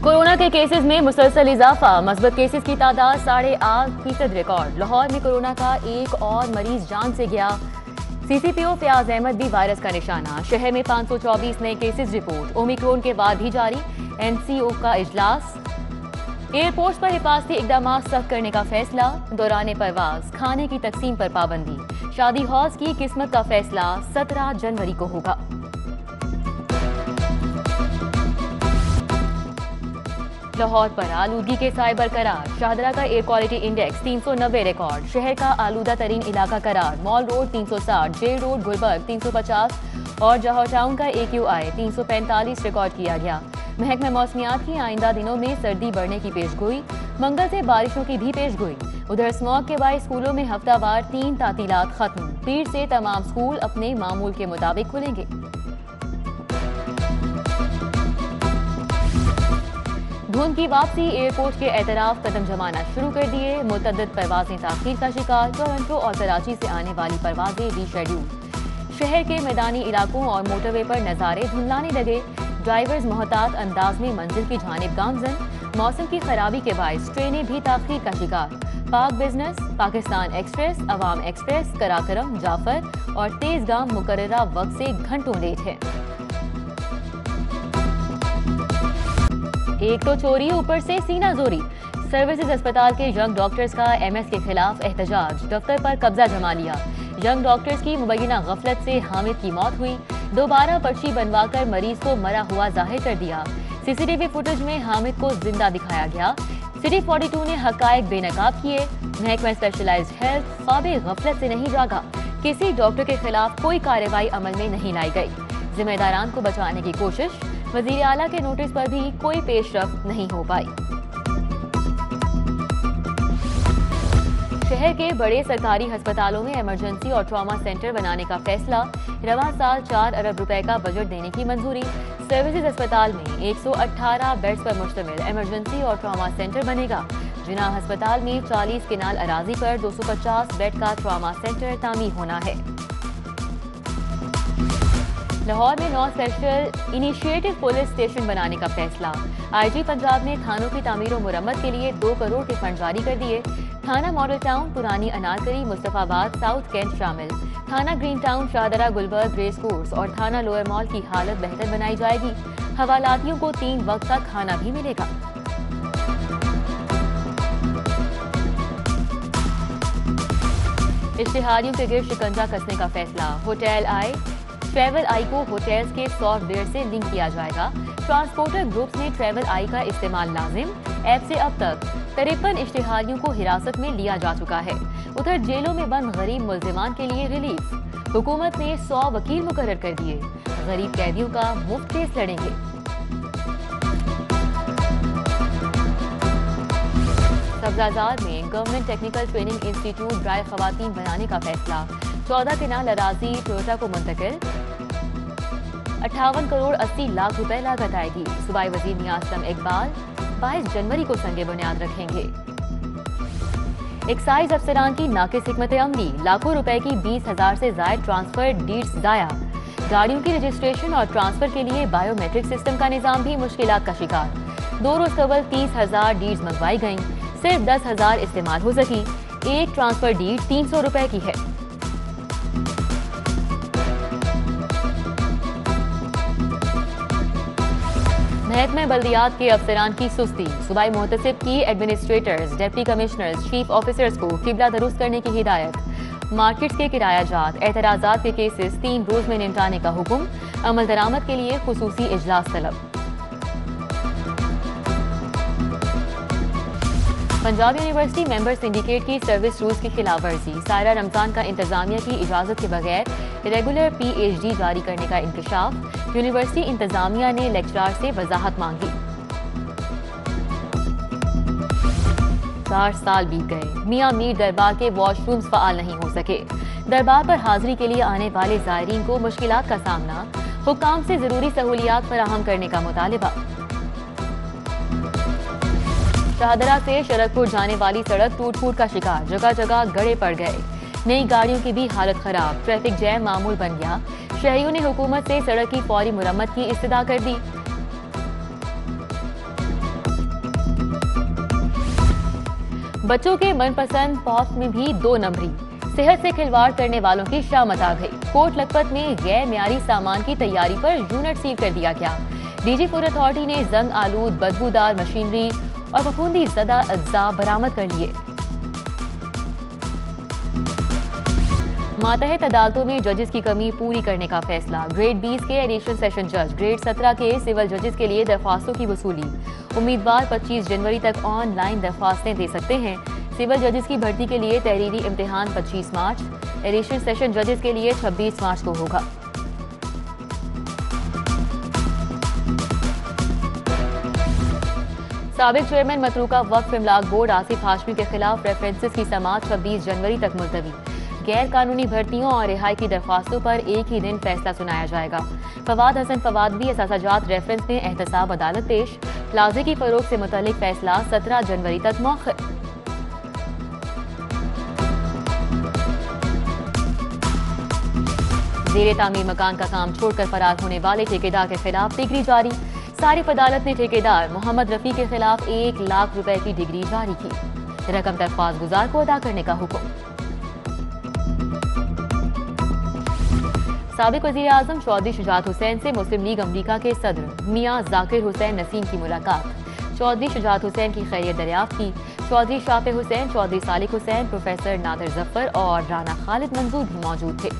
Corona के cases में मुसलसल इजाफा, मस्बत केसेस की तादाद 8.5% रिकॉर्ड। लाहौर में कोरोना का एक और मरीज जान से गया। सीसीपीओ फयाज अहमद भी वायरस का निशाना। शहर में 524 नए केसेस रिपोर्ट। ओमिक्रॉन के बाद भी जारी एनसीओ का इजलास। एयरपोर्ट पर हिफाजती इकदाम सख्त करने का फैसला। दौरान परवाज खाने की तकसीम पर पाबंदी। शादी हॉल्स की किस्मत का फैसला 17 जनवरी को होगा। लाहौर पर आलूदगी के साए बरकरार। शाहदरा का एयर क्वालिटी इंडेक्स 390 रिकॉर्ड। शहर का आलूदा तरीन इलाका करार। Mall road 360, jail road Gulberg 350 और जौहर टाउन का AQI 345 रिकॉर्ड किया गया। महकमा मौसमियात की आइंदा दिनों में सर्दी बढ़ने की पेशगोई। मंगल से बारिशों की भी पेशगोई। उधर स्मॉग के बायस स्कूलों में हफ्तावार 3 तातीलात खत्म। पीर से तमाम स्कूल अपने मामूल के मुताबिक खुलेंगे। धुंध की वापसी, एयरपोर्ट के एतराफ कदम जमाना शुरू कर दिए। मुतअद्दिद परवाजें ताखीर का शिकार। टोरंटो और कराची से आने वाली परवाजें रीशेड्यूल। शहर के मैदानी इलाकों और मोटरवे पर नजारे धुंधलाने लगे। ड्राइवर्स मोहतात अंदाज में मंजिल की जानिब गामजन। मौसम की खराबी के बायस ट्रेनें भी ताखीर का शिकार। पाक बिजनेस, पाकिस्तान एक्सप्रेस, अवाम एक्सप्रेस, कराकरम, जाफर और तेजगाम मुकर्ररा वक्त से घंटों लेट है। एक तो चोरी, ऊपर से सीना जोरी। सर्विसेज अस्पताल के यंग डॉक्टर्स का MS के खिलाफ एहतजाज। दफ्तर पर कब्जा जमा लिया। यंग डॉक्टर्स की मुबैना गफलत से हामिद की मौत हुई। दोबारा पर्ची बनवाकर मरीज को मरा हुआ जाहिर कर दिया। CCTV फुटेज में हामिद को जिंदा दिखाया गया। सिटी 42 ने हकायक बेनकाब किए। महकमा स्पेशलाइज्ड हेल्थ ख्वाबे गफलत से नहीं जागा। किसी डॉक्टर के खिलाफ कोई कार्रवाई अमल में नहीं लाई गई। जिम्मेदारान को बचाने की कोशिश। वजीर आला के नोटिस पर भी कोई पेशरफ्त नहीं हो पाई। शहर के बड़े सरकारी अस्पतालों में इमरजेंसी और ट्रॉमा सेंटर बनाने का फैसला। रवां साल 4 अरब रुपए का बजट देने की मंजूरी। सर्विसेज अस्पताल में 118 बेड्स पर मुश्तमिल इमरजेंसी और ट्रॉमा सेंटर बनेगा। जिनाह अस्पताल में 40 किनाल अराजी पर 250 बेड का ट्रॉमा सेंटर तामीर होना है। लाहौर में 9 स्पेशल इनिशिएटिव पुलिस स्टेशन बनाने का फैसला। IG पंजाब ने थानों की तामीर और मुरम्मत के लिए 2 करोड़ के फंड जारी कर दिए। थाना मॉडल टाउन, पुरानी अनारकली, मुस्तफाबाद, साउथ कैंट शामिल। थाना green town, Shahdara, Gulberg, race course और थाना लोअर मॉल की हालत बेहतर बनाई जाएगी। हवालातियों को 3 वक्त का खाना भी मिलेगा। इश्तिहारियों के गिर शिकंजा कसने का फैसला। होटल आई, ट्रैवल आई को होटल्स के सॉफ्टवेयर से लिंक किया जाएगा। ट्रांसपोर्टर ग्रुप्स में ट्रैवल आई का इस्तेमाल लाजिम। ऐप से अब तक 53 इश्तिहारियों को हिरासत में लिया जा चुका है। उधर जेलों में बंद गरीब मुल्जिमान के लिए रिलीफ। हुकूमत ने 100 वकील मुकर्रर कर दिए। गरीब कैदियों का मुफ्त केस लड़ेंगे। सब्जाजार में गवर्नमेंट टेक्निकल ट्रेनिंग इंस्टीट्यूट ड्राई खवातीन बनाने का फैसला। 14 किनाल अराजी टोयोटा को मुंतकिल। 58 करोड़ 80 लाख रुपए लागत आएगी। सूबाई वजीर नियाज़ इकबाल 22 जनवरी को संगे बुनियाद रखेंगे। एक्साइज अफसरान की नाकिस हिकमत अमली। लाखों रुपए की 20,000 से जायद ट्रांसफर डीड्स जाया। गाड़ियों की रजिस्ट्रेशन और ट्रांसफर के लिए बायोमेट्रिक सिस्टम का निजाम भी मुश्किलात का शिकार। 2 रोज कबल 30,000 डीड्स मंगवाई गईं। सिर्फ 10,000 इस्तेमाल हो सकी। एक ट्रांसफर डीड 300 रुपए की है। महकमा बल्दियात के अफसरान की सुस्ती। सूबाई मुहतसिब की administrators, deputy commissioners, chief officers को किबला दुरुस्त करने की हिदायत। मार्केट्स के किराया जात, एतराजात के केसेस 3 रोज में निपटाने का हुक्म। अमल दरामद के लिए खुसूसी इजलास तलब। पंजाब यूनिवर्सिटी मेंबर सिंडिकेट की सर्विस रूल्स की खिलाफ वर्जी। सायरा रमजान का इंतजामिया की इजाजत के बगैर रेगुलर PhD जारी करने का इंकशाफ। यूनिवर्सिटी इंतजामिया ने लेक्चरार से वजाहत मांगी। 4 साल बीत गए। मियां मीर दरबार के वॉशरूम्स फाल नहीं हो सके। दरबार पर हाजिरी के लिए आने वाले जायरीन को मुश्किलात का सामना। हुक्काम से जरूरी सहूलियात फराहम करने का मुतालिबा। शाहदरा से शरकपुर जाने वाली सड़क टूट फूट का शिकार। जगह जगह गड़े पड़ गए। नई गाड़ियों की भी हालत खराब। ट्रैफिक जैम मामूल बन गया। शहरियों ने हुकूमत से सड़क की फौरी मुरम्मत की इस्तदा कर दी। बच्चों के मनपसंद पॉप में भी 2 नंबरी। सेहत से खिलवाड़ करने वालों की शामत आ गई। कोट लखपत में गैर म्यारी सामान की तैयारी पर यूनिट सील कर दिया गया। डीजी फूड अथॉरिटी ने जंग आलूद बदबूदार मशीनरी और फफूंदी ज़दा अज्जा बरामद कर लिए। मातहत अदालतों में जजेस की कमी पूरी करने का फैसला। ग्रेड 20 के एडिशनल सेशन जज, ग्रेड 17 के सिविल जजेस के लिए दरख्वास्तों की वसूली। उम्मीदवार 25 जनवरी तक ऑनलाइन दरख्वास्तें दे सकते हैं। सिविल जजेस की भर्ती के लिए तहरीरी इम्तिहान 25 मार्च, एडिशनल सेशन जजेस के लिए 26 मार्च को होगा। साबिक चेयरमैन मतरूका वक्फ इमलाक बोर्ड आसिफ हाशमी के खिलाफ रेफरेंसेस की समाअत 26 जनवरी तक मुलतवी। गैर कानूनी भर्तियों और रिहाई की दरख्वास्तों पर एक ही दिन फैसला सुनाया जाएगा। फवाद हसन फवादवी असासाजात रेफरेंस में एहतसाब अदालत पेश। प्लाजे की फरोख से मुतल्लिक फैसला 17 जनवरी तक मौखर। ज़ेरे तामीर मकान का काम छोड़कर फरार होने वाले ठेकेदार के खिलाफ डिग्री जारी। सारिफ अदालत ने ठेकेदार मोहम्मद रफी के खिलाफ 1 लाख रुपए की डिग्री जारी की। रकम दरख्वास्त गुजार को अदा करने का हुक्म। साबिक वज़ीर आज़म चौधरी शुजात हुसैन से मुस्लिम लीग अमरीका के सदर मियां जाकिर हुसैन नसीम की मुलाकात। चौधरी शुजात हुसैन की खैरियत दरियाफ्त की। चौधरी शाफे हुसैन, चौधरी सालिक हुसैन, प्रोफेसर नादिर जफर और राना खालिद मंजूर भी मौजूद थे।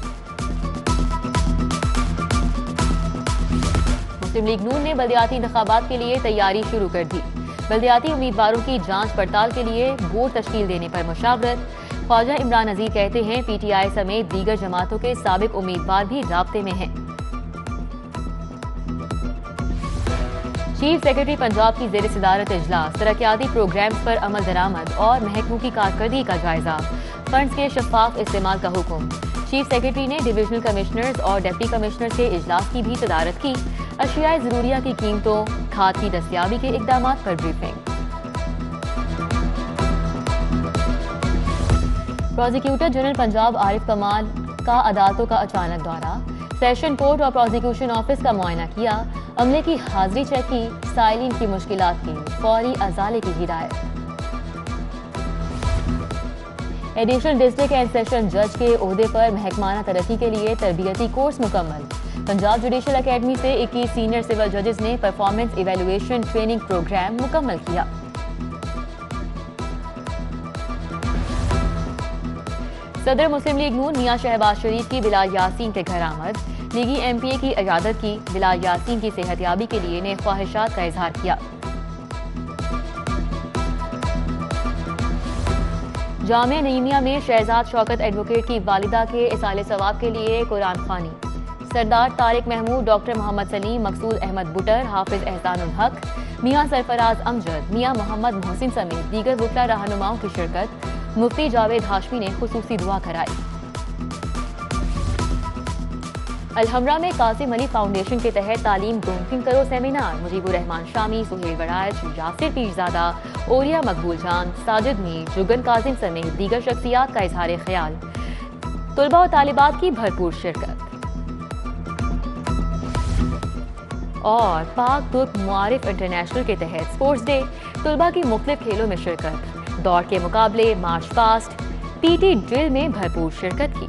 मुस्लिम लीग नून ने बल्दियाती इंतखाबात के लिए तैयारी शुरू कर दी। बल्दियाती उम्मीदवारों की जांच पड़ताल के लिए बोर्ड तश्कील देने पर मुशावरत। ख्वाजा इमरान नज़ीर कहते हैं पीटीआई समेत दीगर जमातों के साबिक उम्मीदवार भी राब्ते में हैं। चीफ सेक्रेटरी पंजाब की ज़ेर सदारत इजलास, तरक्याती प्रोग्राम्स पर अमल दरामद और महकमों की कारकर्दगी का जायजा। फंड्स के शफाफ इस्तेमाल का हुक्म। चीफ सेक्रेटरी ने डिविजनल कमिश्नर्स और डिप्टी कमिश्नर से इजलास की भी तदारत की। अशियाए ज़रूरिया की कीमतों, खाद की दस्तियाबी के इक़दामात पर briefing. Prosecutor general Punjab Arif कमाल का अदालतों का अचानक दौरा। सेशन कोर्ट और प्रोसिक्यूशन ऑफिस का मुआयना किया। अमले की हाजिरी चेक की। साइलिन की मुश्किलात की फौरी अजाले की हिदायत। एडिशनल डिस्ट्रिक्ट एंड सेशन जज के ओहदे पर महकमाना तरक्की के लिए तरबियती कोर्स मुकम्मल। पंजाब जुडिशल अकेडमी से 21 सीनियर सिविल जजेस ने परफॉर्मेंस इवेलुएशन ट्रेनिंग प्रोग्राम मुकम्मल किया। सदर मुस्लिम लीग नून मियां शहबाज शरीफ की बिलाल यासीन के घर आमद। लीगी एमपीए की इजाजत की। बिलाल यासीन की सेहतयाबी के लिए ने ख्वाहिशात का इजहार किया। जामिया नईमिया में शहजाद शौकत एडवोकेट की वालिदा के इसाले सवाब के लिए कुरान ख्वानी। सरदार तारिक महमूद, डॉक्टर मोहम्मद सलीम, मकसूद अहमद बुटर, हाफिज एहसानुल हक, मियां सरफराज अमजद, मियां मोहम्मद मोहसिन समेत दीगर वक्ला रहनुमाओं की शिरकत। मुफ्ती जावेद हाशमी ने खुसूसी दुआ कराई। अलहमरा में कासिम अली फाउंडेशन के तहत तालीम को मुमकिन करो सेमिनार। मुजीबुर रहमान शामी, सुहेल वड़ाइच, यासिर पीरजादा, ओरिया मकबूल जान, साजिद मीर, जुगन काजिम समेत दीगर शख्सियात का इजहार ख्याल। तुलबा और तालिबात की भरपूर शिरकत। और पाक तुर्क मुआरिफ इंटरनेशनल के तहत स्पोर्ट्स डे, तुलबा की मुख्तलिफ खेलों में शिरकत। दौड़ के मुकाबले, मार्च पास्ट, पीटी ड्रिल में भरपूर शिरकत की।